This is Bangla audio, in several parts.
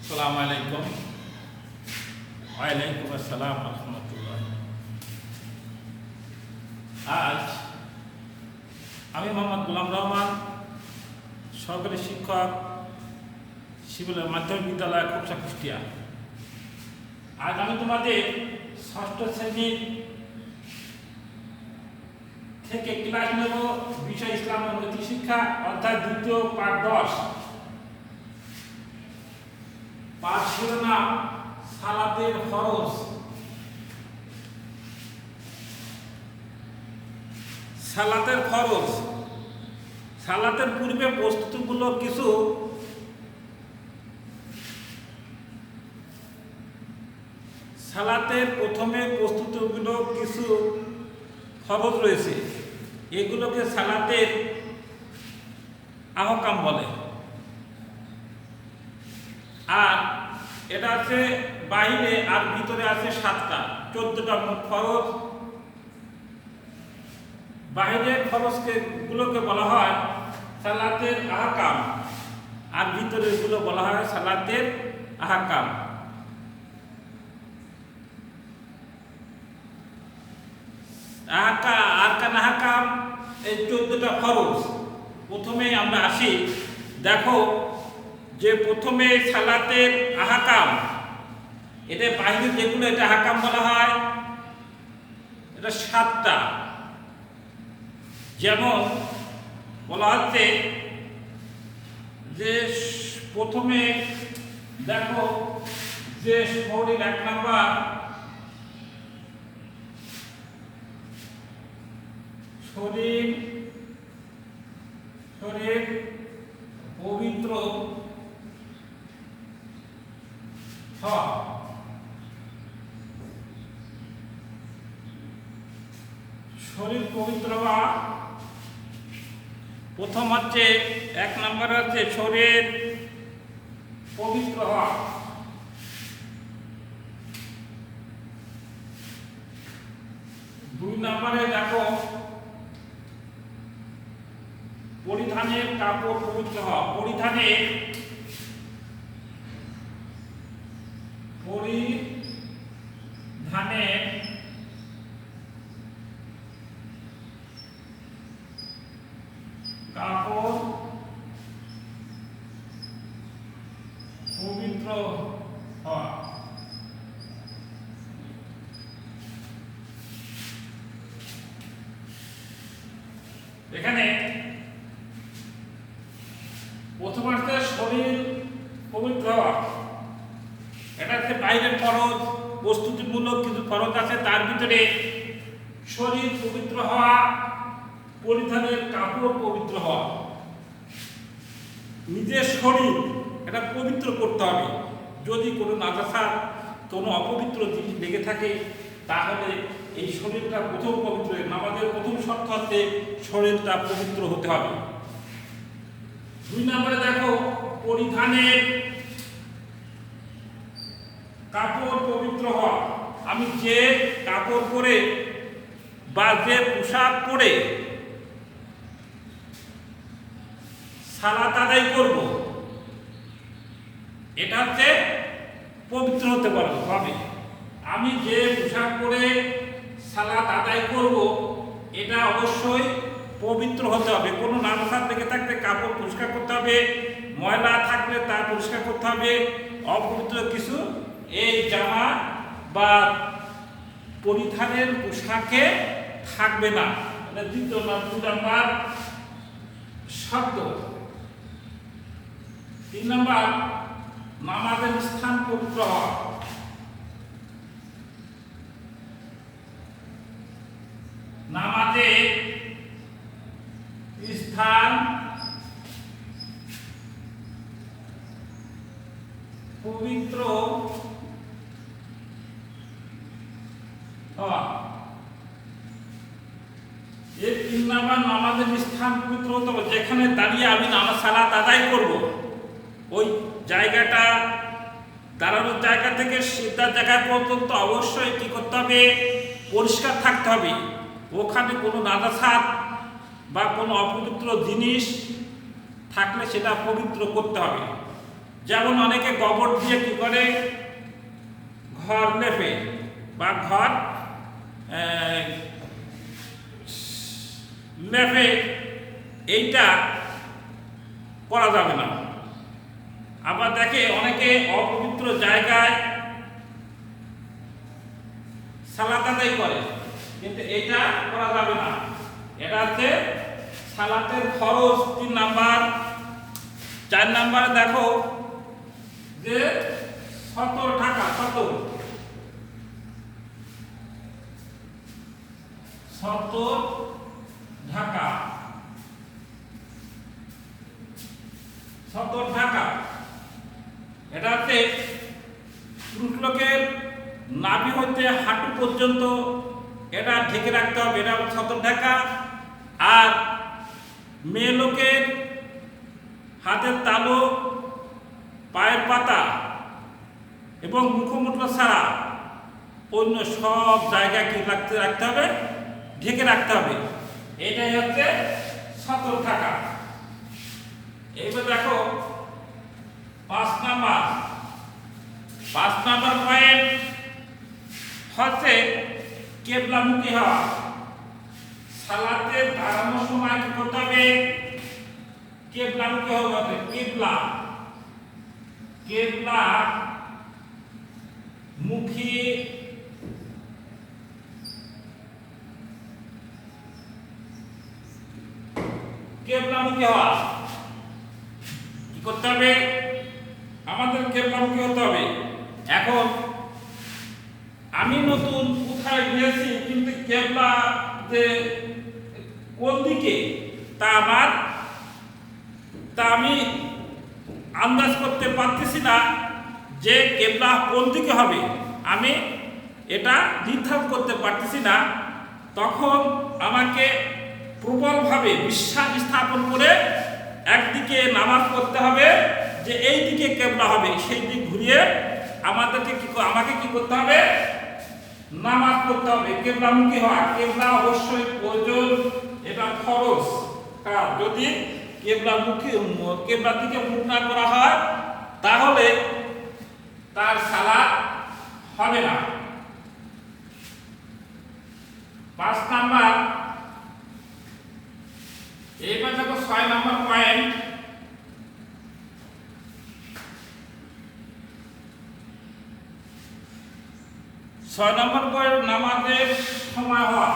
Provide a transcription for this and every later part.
আসসালামু আলাইকুম। ওয়ালাইকুম আসসালাম রহমতুল্লাহ। আজ আমি মোহাম্মদ গোলাম রহমান, সহকারী শিক্ষক, শিবুলের মাধ্যমিক বিদ্যালয় খোকসা কুষ্টিয়া। আজ আমি তোমাদের ষষ্ঠ শ্রেণীর থেকে ক্লাস নেব বিষয় ইসলাম ও নৈতিক শিক্ষা, অধ্যায় দ্বিতীয়, পাঠ 10। পাঠ শিরোনাম সালাতের ফরজ। সালাতের ফরজ। সালাতের পূর্বে প্রস্তুতিগুলো কিছু সালাতের প্রথমে প্রস্তুতিগুলো কিছু ফরজ রয়েছে, এগুলোকে সালাতের আহকাম বলে। আর এটা আছে বাইরে আর ভিতরে আছে 7টা, 14টা মোট ফরজ। বাইরের ফরজকে গুলোকে বলা হয় সালাতের আহকাম, আর ভিতরের গুলো বলা হয় সালাতের আহকাম। আহকাম এই 14টা ফরজ। প্রথমে আমরা আসি, দেখো যে প্রথমে সালাতের আহকাম, এটা বাইরে যেগুলো এটা আহকাম বলা হয়, এটা 7টা। যেমন বলা হচ্ছে যে প্রথমে দেখো যে শরীর 1 নাম্বার, শরীর পবিত্র শরীর পবিত্র হওয়া। প্রথম হচ্ছে 1 নম্বর হচ্ছে শরীর পবিত্র হওয়া। 2 নম্বরে দেখো পরিধানের কাপড় পবিত্র হওয়া। পরিধানের কাপড় পবিত্র হওয়া। এখানে প্রথম হচ্ছে শরীর পবিত্র হওয়া, এটা হচ্ছে বাইরের ফরজ। প্রস্তুতিমূলক কিছু ফরজ আছে, তার ভিতরে শরীর পবিত্র হওয়া, পরিধানের কাপড় পবিত্র হওয়া। নিজের শরীর এটা পবিত্র করতে হবে। যদি কোনো নাজাসাত, কোনো অপবিত্র জিনিস লেগে থাকে, তাহলে এই শরীরটা প্রথম পবিত্র। নামাজের প্রথম শর্ত হচ্ছে শরীরটা পবিত্র হতে হবে। 2 নম্বরে দেখো পরিধানের কাপড় পবিত্র হওয়া। আমি যে কাপড় পরে বা যে পোশাক পরে সালাত আদায় করব, এটা হচ্ছে পবিত্র হতে হবে। আমি যে পোশাক পরে সালাত আদায় করব, এটা অবশ্যই পবিত্র হতে হবে। কোনো নাজাসাত লেগে থাকলে কাপড় পরিষ্কার করতে হবে, ময়লা থাকলে তা পরিষ্কার করতে হবে। অপবিত্র কিছু এই জামা বা পরিধানের পোশাকে থাকবে না। এটা 2 নম্বর শব্দ। 3 নম্বর নামাজের স্থান পবিত্র হওয়া। নামাজের স্থান পবিত্র হওয়া। এই 3 নম্বর নামাজের স্থান পবিত্র হতে হবে। যেখানে দাঁড়িয়ে আমি নামাজ সালাত আদায় করব, ওই জায়গাটা, দাঁড়ানোর জায়গা থেকে সিদ্ধার জায়গা পর্যন্ত অবশ্যই কি করতে হবে? পরিষ্কার থাকতে হবে। ওখানে কোনো নাজাসাত বা কোনো অপবিত্র জিনিস থাকলে সেটা পবিত্র করতে হবে। যেমন অনেকে গোবর দিয়ে কি করে ঘর লেপে বা ঘর লেপে, এইটা করা যাবে না। আবার দেখে অনেকে অপবিত্র জায়গায় সালাত আদায় করে, কিন্তু এটা করা যাবে না। এটা হচ্ছে সালাতের খরচ 3 নাম্বার। 4 নাম্বারে দেখো যে সতর ঢাকা, সতর ঢাকা, সতর ঢাকা। এটা হচ্ছে পুরুষ লোকের নাভি হইতে হাঁটু পর্যন্ত এটা ঢেকে রাখতে হবে, এটা সতর ঢাকা। আর মেয়ে লোকের হাতের তালু, পায়ের পাতা এবং মুখমণ্ডল ছাড়া অন্য সব জায়গা কি রাখতে হবে, ঢেকে রাখতে হবে। এটাই হচ্ছে সতর থাকা। এইবার দেখো 5 নাম্বার পয়েন্ট হচ্ছে কেবলামুখী হওয়া। সালাতে দাঁড়ানোর সময় কি করতে হবে, কেবলামুখী হবে। কেবলা মুখী হওয়া কি করতে হবে, আমাদের কেবলামুখী হতে হবে। এখন আমি নতুন কোথায় গিয়েছি, কিন্তু কেবলা যে কোন দিকে তা আমি আন্দাজ করতে পারতেছি না যে কেবলা কোন দিকে হবে, আমি এটা নির্ধারণ করতে পারতেছি না। তখন আমাকে প্রবলভাবে বিশ্বাস স্থাপন করে একদিকে নামাজ পড়তে হবে যে এই দিকে কেবলা হবে, সেই দিক ঘুরিয়ে আমাকে কি করতে হবে, নামাজ পড়তে হবে। কেবলামুখী হওয়া, কেবলা অবশ্যই প্রয়োজন, এটা ফরজ কাজ। যদি কেবলার দিকে মুখ না করা হয় তাহলে তার সালাত হবে না। 5 নাম্বার। এইবার দেখো 6 নাম্বার পয়েন্ট, নামাজের সময় হওয়া।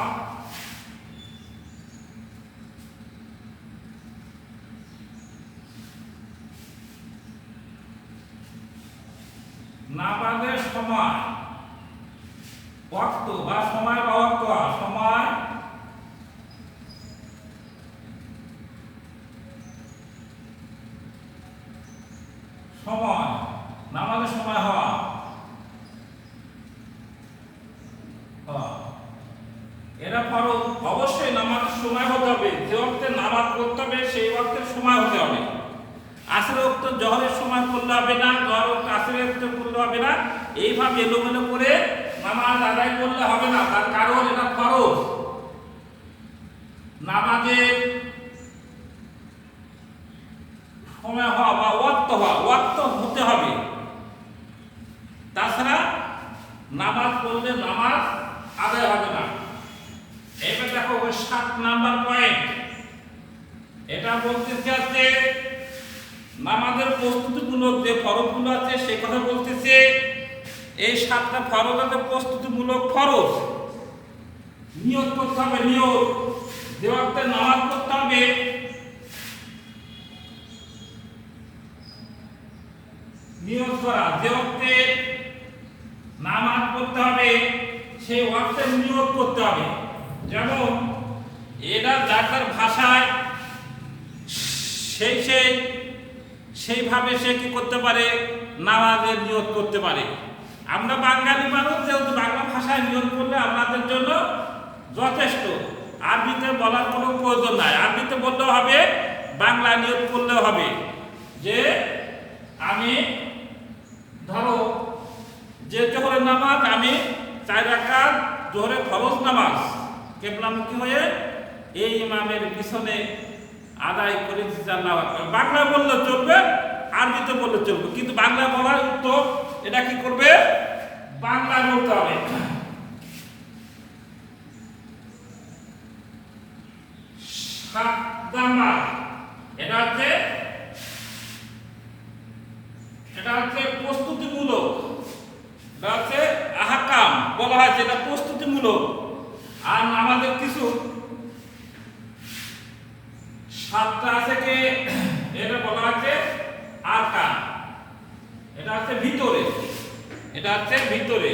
নামাজের সময়, ওয়াক্ত বা সময় বা ওয়াক্ত, সময় নামাজের সময় হওয়া। এটা ফরজ, অবশ্যই নামাজের সময় হতে হবে। যে ওয়াক্তে নামাজ পড়তে হবে সেই ওয়াক্তের সময় হতে হবে। আসরের ওয়াক্ত জোহরের সময় পড়লে হবে না, জোহর ওয়াক্ত আসরের ওয়াক্তে পড়লে হবে না। এইভাবে এলোমেলো করে নামাজ আদায় করলে হবে না, তার কারণ এটা ফরজ। নামাজের সময় হওয়া বা ওয়াক্ত হতে হবে, তাছাড়া নামাজ পড়লে নামাজ আদায় হবে না। এবার দেখো 7 নাম্বার পয়েন্ট, এটা বলতেছে আছে নামাজের প্রস্তুতিমূলক যে ফরজগুলো আছে সেই কথা বলতেছে। এই 7টা ফরজ আছে প্রস্তুতিমূলক ফরজ। নিয়ত করতে হবে, নিয়ত যে ওয়াক্তে নামাজ পড়তে হবে নিয়ত করা, যে ওয়াক্তে নামাজ পড়তে হবে সেই ওয়াক্তে নিয়ত করতে হবে। যেমন এটা যার ভাষায় সেইভাবে সে কি করতে পারে, নামাজের নিয়ত করতে পারে। আমরা বাঙালি মানুষ, যেহেতু বাংলা ভাষায় নিয়ত করলে আমাদের জন্য যথেষ্ট। আরবিতে বলার কোনো প্রয়োজন নাই, আরবিতে বললেও হবে, বাংলা নিয়ত করলেও হবে। যে আমি ধরো যে জোহরের নামাজ আমি 4 রাকাত জোহরের ফরজ নামাজ কেবলামুখী হয়ে এই ইমামের পিছনে আদায় করে দিতে, বাংলা বললে চলবে, আরবিতে বললে চলবে, কিন্তু বাংলা বলার উত্তর এটা কি করবে, বাংলা বলতে হবে। সাদ্দামা এটা হচ্ছে প্রস্তুতিমূলক, এটা হচ্ছে আহকাম বলা হয়, যেটা প্রস্তুতিমূলক। আর আমাদের কিছু সাতটা আছে কি, এটা বলা হচ্ছে আরকান, এটা হচ্ছে ভিতরে, এটা হচ্ছে ভিতরে,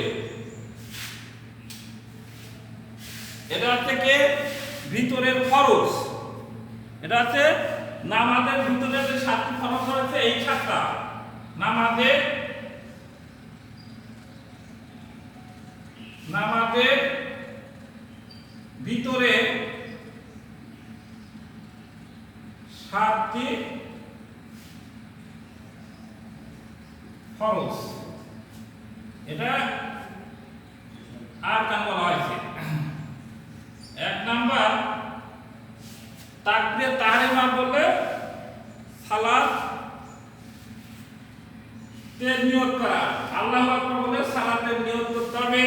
এটা হচ্ছে কি ভিতরের ফরজ। এটা হচ্ছে নামাজের ভিতরে যে 7টি ফরজ রয়েছে, এই 7টা নামাজের ভিতরে 7টি ফরজ, এটা আরকান বলা হয়েছে। 1 নাম্বার তাকবীরে তাহরিমা বললে সালাত তে নিয়ত করা, আল্লাহু আকবার বলে সালাতের নিয়ত করতে হবে।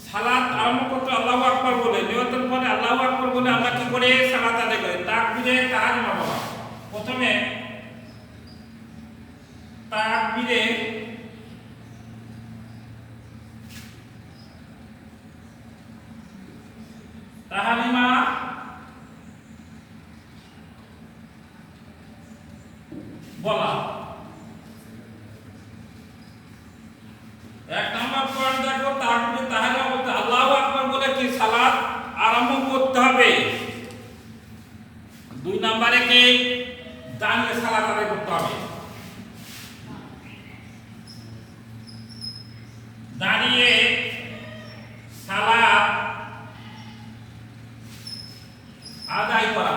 সালাত আরম্ভ করতে আল্লাহু আকবার বলে, নিয়তের পরে আল্লাহু আকবার বলে আমরা কি করে সালাত আদায় করি। তাকবীরে তাহরিমা বলা, প্রথমে তাকবীরে তাহরিমা বলা। 1 নাম্বার পয়েন্ট দেখো, তাকবীরে তাহরিমা বলতে আল্লাহু আকবার বলে কি সালাত আরম্ভ করতে হবে। 2 নম্বরে কি দাঁড়িয়ে সালাত আদায় করতে হবে, দাঁড়িয়ে সালাত আদায় করা।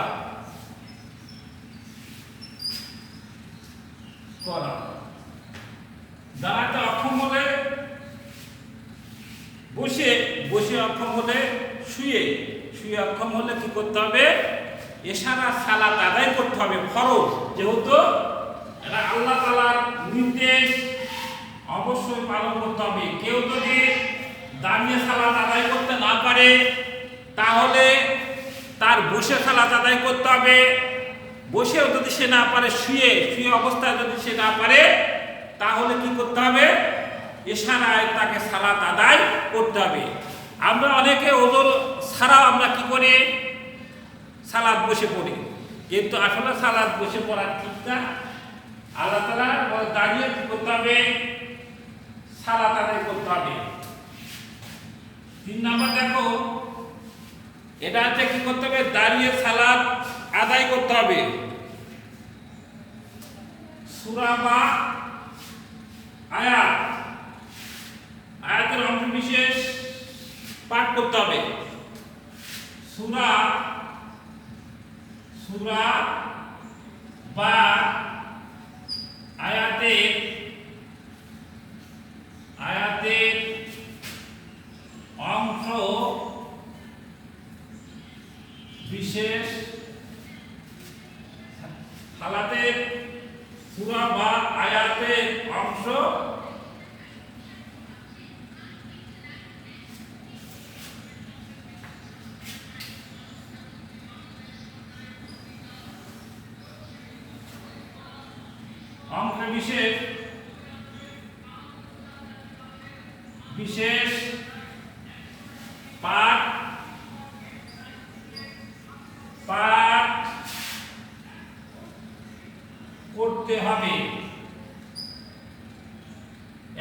দাঁড়াতে অক্ষম হলে বসে, বসে অক্ষম হলে শুয়ে, শুয়ে অক্ষম হলে কি করতে হবে, এশারা সালাত আদায় করতে হবে, ফরজ যেহেতু এটা আল্লাহ তাআলার নির্দেশ, অবশ্যই পালন করতে হবে। কেউ যদি দাঁড়িয়ে সালাত আদায় করতে না পারে, তাহলে তার বসে সালাত আদায় করতে হবে। বসেও যদি সে না পারে, শুয়ে শুয়ে অবস্থায় যদি সে না পারে, তাহলে কি করতে হবে, ইশারায় তাকে সালাত আদায় করতে হবে। আমরা অনেকে ওজোর ছাড়াও আমরা কি করি, সালাত বসে পড়ি, কিন্তু আসলে সালাত বসে পড়া ঠিক না। আল্লাহ তাআলা দাঁড়িয়ে কি করতে হবে, সালাত আদায় করতে হবে। 3 নাম্বার দেখো, এটা হচ্ছে কি করতে হবে, দাঁড়িয়ে সালাত আদায় করতে হবে। সূরা বা আয়াত, আয়াতের অংশ বিশেষ পাঠ করতে হবে। সূরা বা আয়াতের অংশ বিশেষ, সালাতের সূরা বা আয়াতের অংশ বিশেষ পাঠ করতে হবে।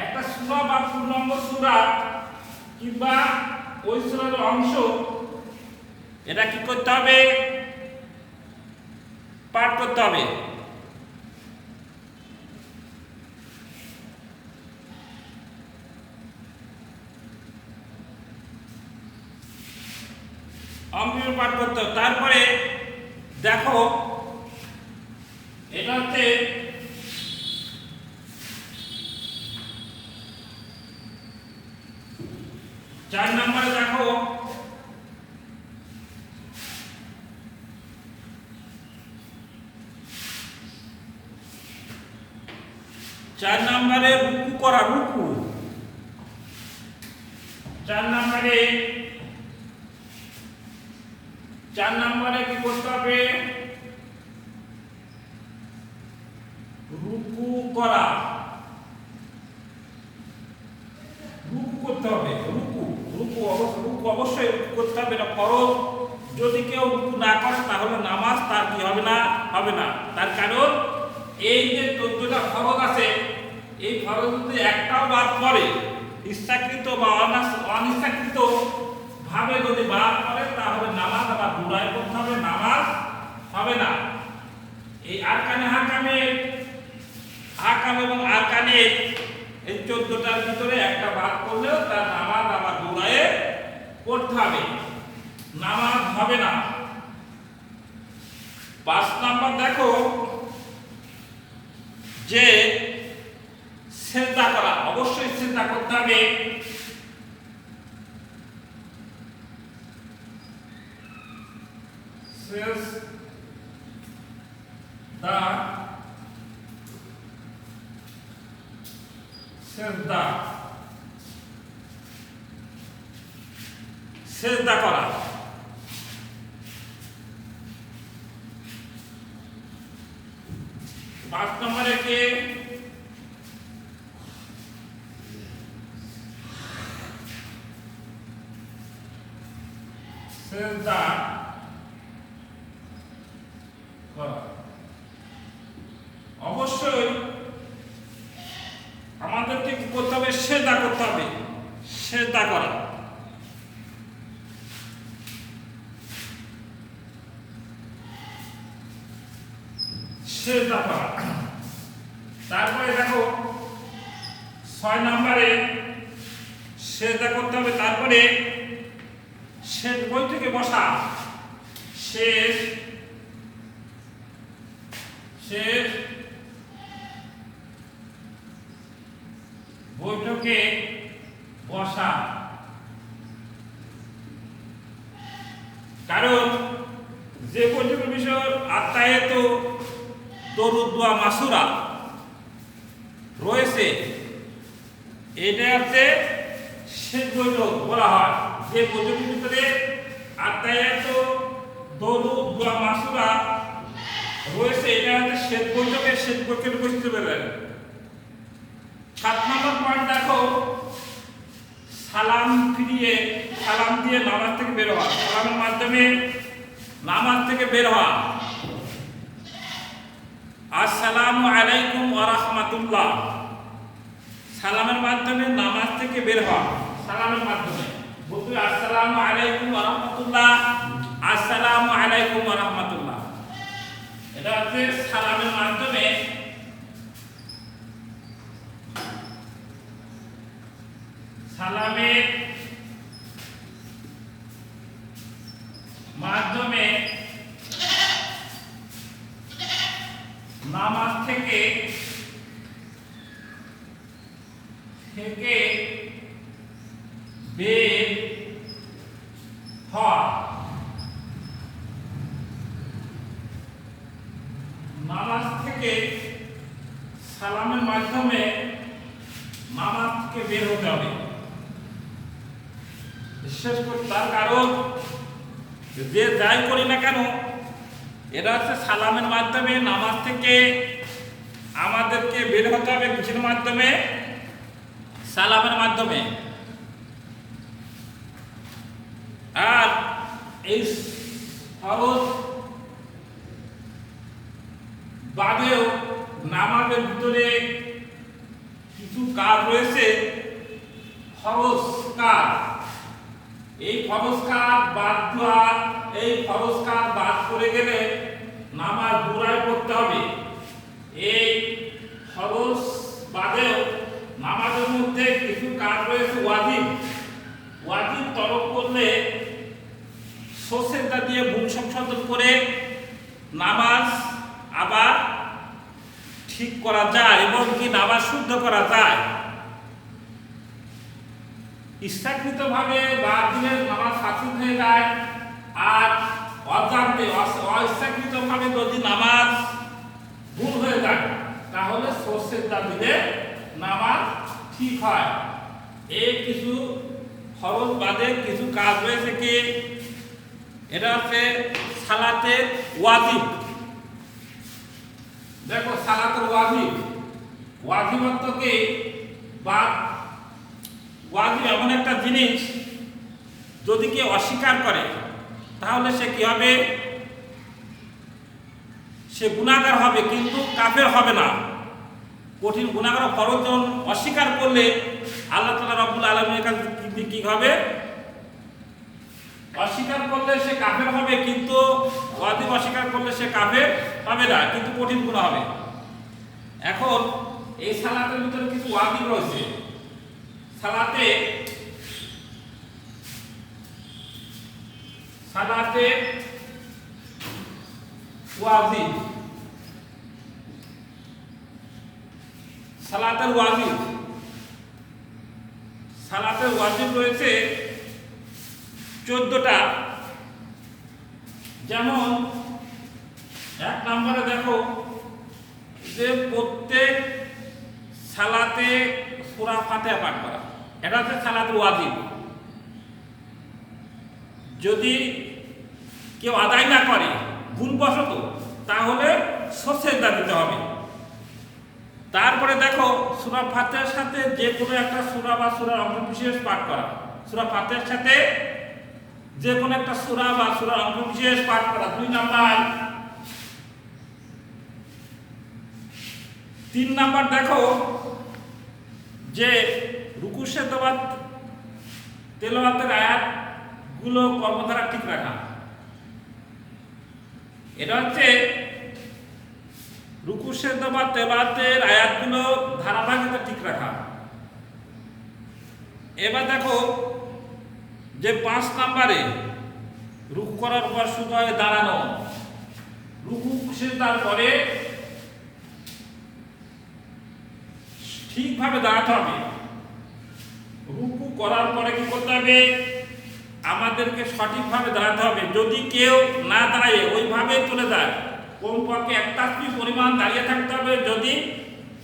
একটা সূরা বা পূর্ণাঙ্গ সূরা কিংবা ওই সূরার অংশ, এটা কি করতে হবে, পাঠ করতে হবে। অঙ্কের পাঠ করতে হবে। তারপরে দেখো, এটা হচ্ছে চার নম্বরে দেখো, 4 নম্বরে রুকু করা, রুকু। 4 নম্বরে কি করতে হবে? রুকু করা, রুকু করতে হবে। রুকু অবশ্যই করতে হবে, এটা ফরজ। যদি কেউ রুকু না করে তাহলে নামাজ তার কি হবে না, হবে না। তার কারণ এই যে 14টা ফরজ আছে, এই ফরজ যদি একটাও বাদ পড়ে, ইচ্ছাকৃত বা অনিচ্ছাকৃত ভাবে যদি বাদ পড়ে, তাহলে নামাজ আবার দুরায় করতে হবে, নামাজ হবে না। এই আরকান এবং আরকানের এই 14টার ভিতরে একটা বাদ করলেও তার নামাজ আবার দুরায়ে করতে হবে, নামাজ হবে না। 5 নাম্বার দেখো যে সিজদা করা, অবশ্যই সিজদা করতে হবে। সিজদা করা। 5 নম্বরে কি? সিজদা করা। অবশ্যই আমাদেরকে কি করতে হবে? সিজদা করতে হবে, সিজদা করা। সিজদা করা। তারপরে দেখো 6 নম্বরে সিজদা করতে হবে। তারপরে শেষ বৈঠকে বসা, শেষ বৈঠকে বসা। কারণ যে বৈঠকের বিষয় আত্মায়ত দরুদ দোয়া মাসুরা রয়েছে, এটা হচ্ছে শেষ বৈঠক বলা হয়। যে বৈঠকের ভিতরে আত্মায়ত দরুদ দোয়া মাসুরা রয়েছে, এটা হচ্ছে শেষ বৈঠকের বসতে পারবেন। 7 নম্বর পয়েন্ট দেখো, সালাম দিয়ে নামাজ থেকে বের হওয়া, সালামের মাধ্যমে নামাজ থেকে বের হওয়া। আসসালামু আলাইকুম ওয়া রাহমাতুল্লাহ, সালামের মাধ্যমে নামাজ থেকে বের হওয়া, সালামের মাধ্যমে বলতে আসসালামু আলাইকুম ওয়া রাহমাতুল্লাহ, আসসালামু আলাইকুম ওয়া রাহমাতুল্লাহ। এটা হচ্ছে সালামের মাধ্যমে নামাজ থেকে বের হওয়া। নামাজ থেকে সালামের মাধ্যমে নামাজ থেকে বের হতে হবে। বিশেষ করে তার কারণ যে যাই করি না কেন, এটা হচ্ছে সালামের মাধ্যমে নামাজ থেকে আমাদেরকে বের হতে হবে। কিসের মাধ্যমে? সালামের মাধ্যমে। আর এই ফরজ বাদেও নামাজের ভিতরে কিছু কাজ রয়েছে, ফরজ কাজ। এই ফরজ কাজ বাদ দেওয়া, এই ফরজ কাজ বাদ করে গেলে নামাজ দুরায় পড়তে হবে। এই ফরজ বাদেও নামাজের মধ্যে কিছু কাজ রয়েছে ওয়াজিব। ওয়াজিব তরক করলে সোসেদা দিয়ে ভুল সংশোধন করে নামাজ আবার ঠিক করা যায় এবং কি নামাজ শুদ্ধ করা যায়। ইচ্ছাকৃতভাবে বাদ দিলে নামাজ ফাঁসিদ হয়ে যায়, আর অজান্তে অইচ্ছাকৃতভাবে যদি নামাজ ভুল হয়ে যায় তাহলে সরষেটা দিলে নামাজ ঠিক হয়। এই কিছু খরচ বাদে কিছু কাজ রয়েছে কি, এটা হচ্ছে সালাতের ওয়াজিব। দেখো সালাতের ওয়াজিব, ওয়াজিবত্ব কি বা ওয়াজিব এমন একটা জিনিস, যদি কেউ অস্বীকার করে তাহলে সে কি হবে, সে গুনাহগার হবে কিন্তু কাফের হবে না। কঠিন গুনাহগার ফরজ অস্বীকার করলে আল্লাহ তাআলা রব্বুল আলামিনের কাছে কি হবে, অস্বীকার করলে সে কাফের হবে কিন্তু ওয়াজিব অস্বীকার করলে সে কাফের হবে না, কিন্তু কঠিন গুনাহ হবে। এখন এই সালাতের ভিতরে কিছু ওয়াজিব রয়েছে। সালাতে ওয়াজিব, সালাতের ওয়াজিব, সালাতের ওয়াজিব রয়েছে 14টা। যেমন 1 নম্বরে দেখো যে প্রত্যেক সালাতে সূরা ফাতিহা পাঠ করা, এটা হচ্ছে সালাতের ওয়াজিব। যদি কেউ আদায় না করে ভুলবশত তাহলে সেজদা দিতে হবে। তারপরে দেখো সূরা ফাতিহার সাথে যে কোনো একটা সূরা বা সূরার অংশ বিশেষ পাঠ করা, সূরা ফাতিহার সাথে যে কোনো একটা সূরা বা সূরার অংশ বিশেষ পাঠ করা 2 নাম্বার। 3 নাম্বার দেখো যে রুকু সেজদা বা তেলাওয়াতের আয়াতগুলো কর্মধারা ঠিক রাখা, এটা হচ্ছে রুকু সেজদা বা তেলাওয়াতের আয়াতগুলো ধারাবাহিকতা ঠিক রাখা। এবার দেখো যে 5 নম্বরে রুকু করার পর শুধু হয় দাঁড়ানো, রুকু সেজদার পরে ঠিকভাবে দাঁড়াতে হবে। রুকু করার পরে কি করতে হবে, আমাদেরকে সঠিকভাবে দাঁড়াতে হবে। যদি কেউ না দাঁড়ায় ওইভাবে চলে যায়, কমপক্ষে 1 তাসবিহ পরিমাণ দাঁড়িয়ে থাকতে হবে। যদি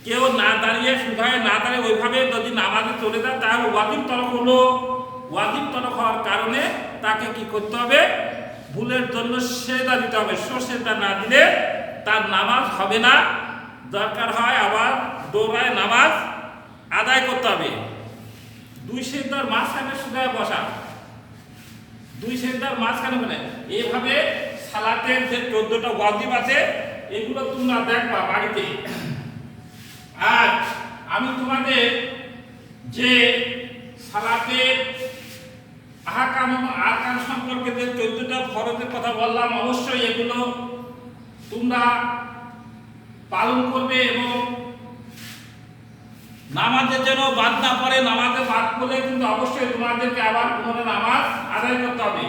কেউ না দাঁড়িয়ে শুধায় না দাঁড়িয়ে ওইভাবে যদি নামাজে চলে যায় তাহলে ওয়াজিব তরক হলো। ওয়াজিব তরক হওয়ার কারণে তাকে কি করতে হবে, ভুলের জন্য সেজদা দিতে হবে। সেজদা না দিলে তার নামাজ হবে না, দরকার হয় আবার দৌড়ায় নামাজ আদায় করতে হবে। 2 সেজদার মাঝখানে শুধায় বসা, 2 সেজদার মাঝখানে মানে এইভাবে সালাতের যে 14টা ওয়াজিব আছে এগুলো তোমরা দেখবা বাড়িতে। আর আমি তোমাদের যে সালাতের আহকাম এবং আরকান সম্পর্কে যে 14টা ফরজের কথা বললাম, অবশ্যই এগুলো তোমরা পালন করবে এবং নামাজের যেন বাদ না পড়ে। নামাজে বাদ পড়লে কিন্তু অবশ্যই তোমাদেরকে আবার পুনরায় নামাজ আদায় করতে হবে।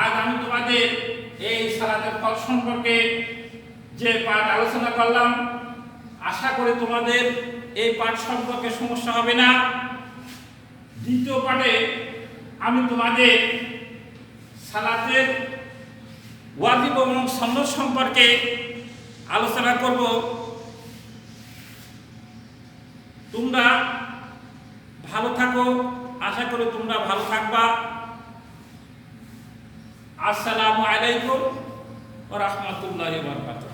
আজ আমি তোমাদের এই সালাতের ফরজ সম্পর্কে যে পাঠ আলোচনা করলাম, আশা করি তোমাদের এই পাঠ সম্পর্কে সমস্যা হবে না। দ্বিতীয় পাঠে আমি তোমাদের সালাতের ওয়াজিব এবং সুন্নাত সম্পর্কে আলোচনা করব। তোমরা ভালো থাকো, আশা করি তোমরা ভালো থাকবা। আসসালামু আলাইকুম ওয়া রাহমাতুল্লাহি ওয়া বারাকাতুহু।